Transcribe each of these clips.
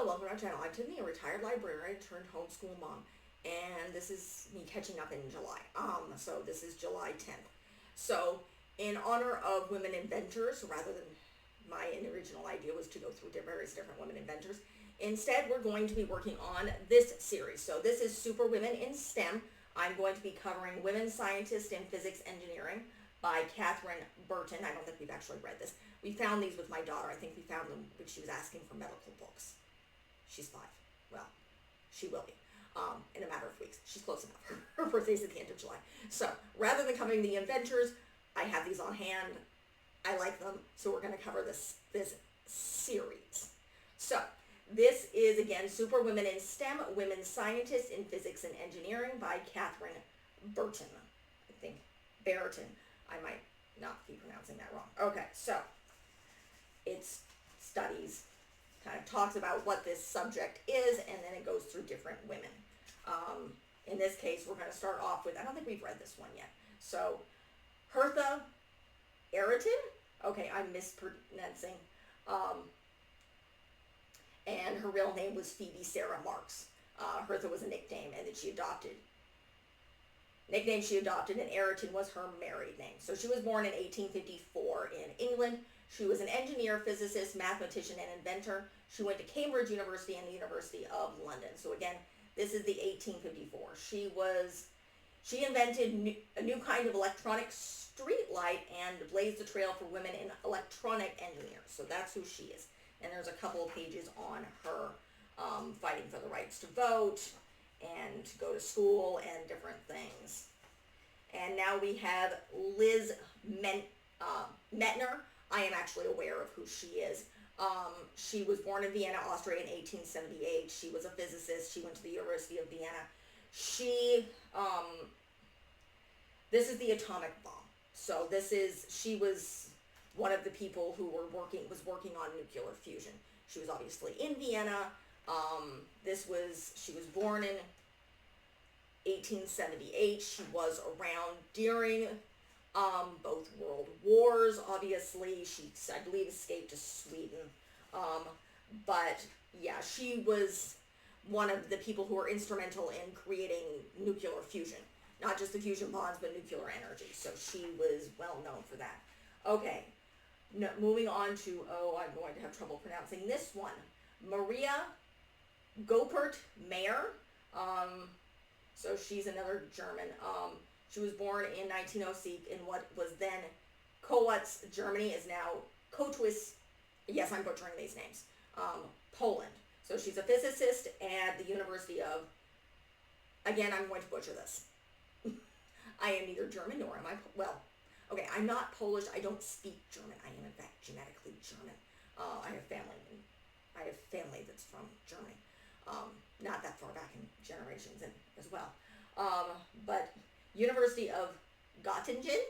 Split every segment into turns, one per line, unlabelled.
welcome to our channel. I'm Tiffany, a retired librarian turned homeschool mom, and this is me catching up in July. So this is July 10th. So in honor of women inventors, rather than my original idea was to go through various different women inventors, instead we're going to be working on this series. So this is Superwomen in STEM. I'm going to be covering Women Scientists in Physics Engineering by Catherine Brereton. I don't think we've actually read this. We found these with my daughter. I think we found them when she was asking for medical books. She's 5. Well, she will be in a matter of weeks. She's close enough. Her birthday's at the end of July. So rather than covering the inventors, I have these on hand. I like them, so we're going to cover this series. So this is, again, Superwomen in STEM, Women Scientists in Physics and Engineering by Catherine Brereton. I think Brereton. I might not be pronouncing that wrong. Okay, so it's studies, kind of talks about what this subject is, and then it goes through different women. In this case, we're going to start off with, I don't think we've read this one yet. So, Hertha Brereton? Okay, I'm mispronouncing. And her real name was Phoebe Sarah Marks. Hertha was a nickname, and that she adopted. Nickname she adopted, and Brereton was her married name. So she was born in 1854 in England. She was an engineer, physicist, mathematician, and inventor. She went to Cambridge University and the University of London. So again, this is the 1854. She invented a new kind of electronic street light and blazed the trail for women in electronic engineers. So that's who she is. And there's a couple of pages on her fighting for the rights to vote and to go to school and different things. And now we have Liz Meitner. I am actually aware of who she is. She was born in Vienna, Austria in 1878. She was a physicist. She went to the University of Vienna. This is the atomic bomb. So she was one of the people who was working on nuclear fusion. She was obviously in Vienna. She was born in 1878. She was around during both world wars. Obviously, she, I believe, escaped to Sweden. But yeah, she was one of the people who were instrumental in creating nuclear fusion. Not just the fusion bonds, but nuclear energy. So she was well known for that. Okay, moving on to, I'm going to have trouble pronouncing this one. Maria Goeppert Mayer. So she's another German. She was born in 1906 in what was then Kowitz, Germany, is now Kotwis. Yes, I'm butchering these names. Poland. So she's a physicist at the University of, again, I'm going to butcher this. I am neither German nor am I, okay, I'm not Polish. I don't speak German. I am, in fact, genetically German. I have family that's from Germany. Not that far back in generations as well. But University of Göttingen.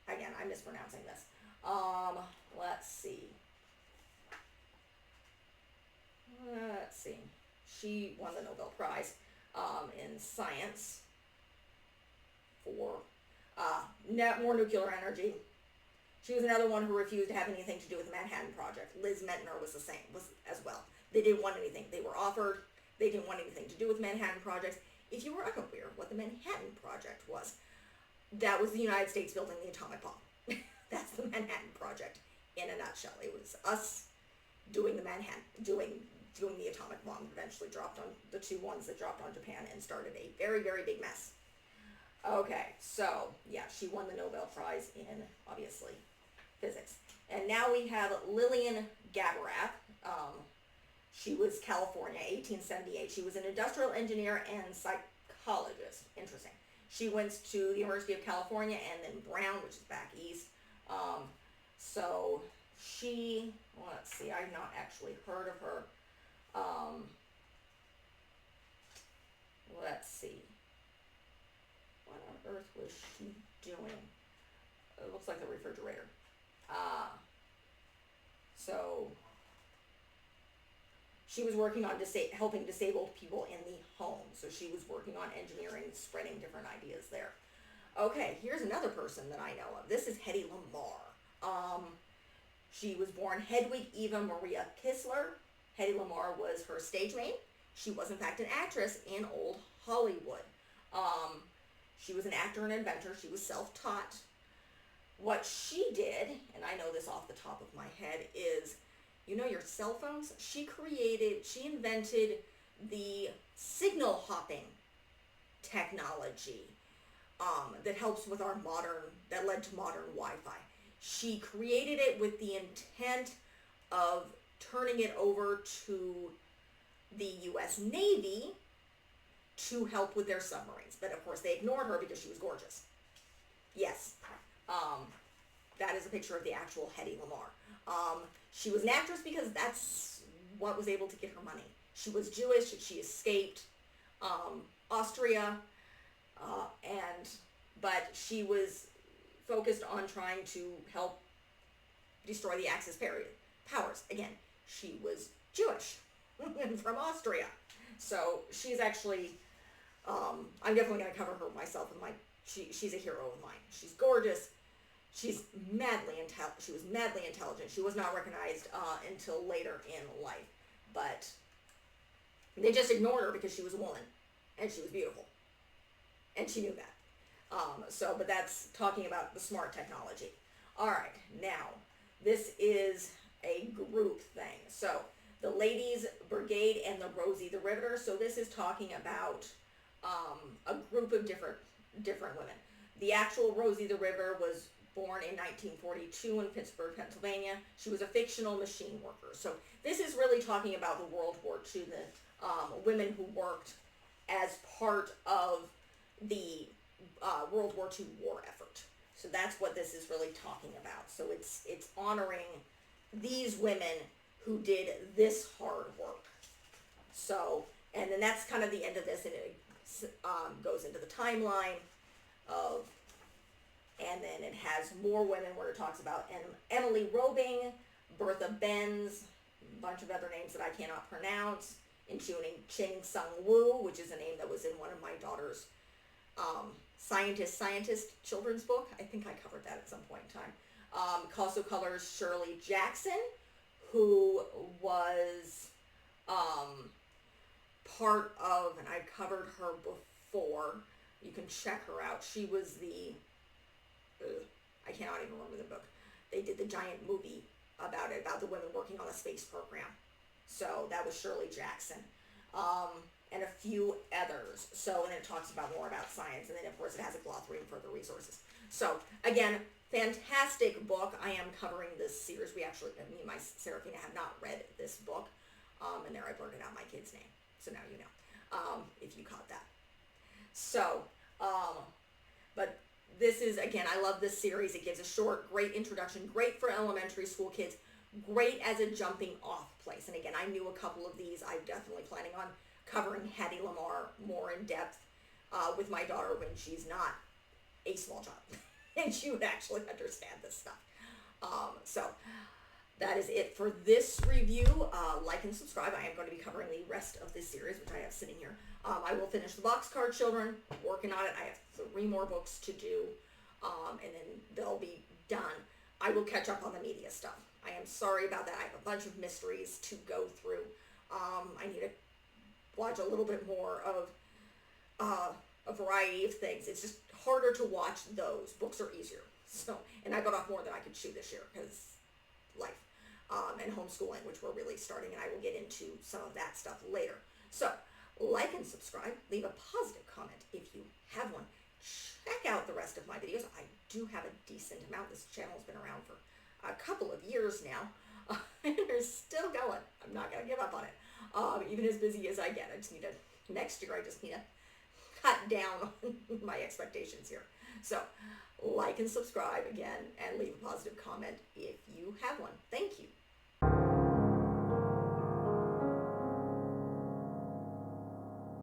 Again, I'm mispronouncing this. Let's see. She won the Nobel Prize in science for more nuclear energy. She was another one who refused to have anything to do with the Manhattan Project. Liz Meitner was as well. They didn't want anything. They were offered. They didn't want anything to do with Manhattan projects. If you were unaware of what the Manhattan Project was, that was the United States building the atomic bomb. That's the Manhattan Project in a nutshell. It was us doing the the atomic bomb. Eventually dropped on the 2 ones that dropped on Japan and started a very, very big mess. Okay, so yeah, she won the Nobel Prize in, obviously, physics. And now we have Lillian Gabarath. She was California, 1878. She was an industrial engineer and psychologist. Interesting. She went to the University of California and then Brown, which is back east. So she, let's see, I've not actually heard of her. Let's see. What on earth was she doing? It looks like the refrigerator. So she was working on helping disabled people in the home. So she was working on engineering, spreading different ideas there. Okay, here's another person that I know of. This is Hedy Lamarr. She was born Hedwig Eva Maria Kistler. Hedy Lamarr was her stage name. She was in fact an actress in old Hollywood. She was an actor and inventor. She was self-taught. What she did, and I know this off the top of my head, is, you know, your cell phones? She invented the signal hopping technology that helps with that led to modern Wi-Fi. She created it with the intent of turning it over to the U.S. Navy to help with their submarines. But of course they ignored her because she was gorgeous. Yes. That is a picture of the actual Hedy Lamarr. She was an actress because that's what was able to get her money. She was Jewish. She escaped Austria, but she was focused on trying to help destroy the Axis powers. Again, she was Jewish and from Austria. So she's actually, I'm definitely going to cover her myself. She's a hero of mine. She's gorgeous. She's she was madly intelligent. She was not recognized until later in life. But they just ignored her because she was a woman and she was beautiful. And she knew that. But that's talking about the smart technology. All right, now, this is a group thing. So, the Ladies Brigade and the Rosie the Riveter. So, this is talking about a group of different women. The actual Rosie the Riveter was born in 1942 in Pittsburgh, Pennsylvania. She was a fictional machine worker. So, this is really talking about the World War II, the women who worked as part of the World War II war effort. So that's what this is really talking about. So it's honoring these women who did this hard work. So, and then that's kind of the end of this, and it goes into the timeline of, and then it has more women where it talks about Emily Robing, Bertha Benz, a bunch of other names that I cannot pronounce, including Ching Sung Woo, which is a name that was in one of my daughter's scientist children's book. I think I covered that at some point in time. Also colors Shirley Jackson, who was part of, and I covered her before. You can check her out. She was I cannot even remember the book. They did the giant movie about it, about the women working on the space program. So that was Shirley Jackson. And a few others. So, and then it talks more about science, and then of course it has a glossary and further resources. So, again, fantastic book. I am covering this series. Me and my Serafina have not read this book, and there I blurted out my kid's name. So now you know, if you caught that. So, but this is, again, I love this series. It gives a short, great introduction, great for elementary school kids, great as a jumping off place. And again, I knew a couple of these. I'm definitely planning on covering Hedy Lamarr more in depth with my daughter when she's not a small child. And she would actually understand this stuff. So that is it for this review. Like and subscribe. I am going to be covering the rest of this series, which I have sitting here. I will finish the Boxcar Children, working on it. I have 3 more books to do, and then they'll be done. I will catch up on the media stuff. I am sorry about that. I have a bunch of mysteries to go through. I need to watch a little bit more of a variety of things. It's just harder to watch those. Books are easier. So, and I got off more than I could chew this year because life and homeschooling, which we're really starting, and I will get into some of that stuff later. So, like and subscribe. Leave a positive comment if you have one. Check out the rest of my videos. I do have a decent amount. This channel's been around for a couple of years now. And they're still going. I'm not going to give up on it. Even as busy as I get. Next year I just need to cut down on my expectations here. So, like and subscribe again, and leave a positive comment if you have one. Thank you.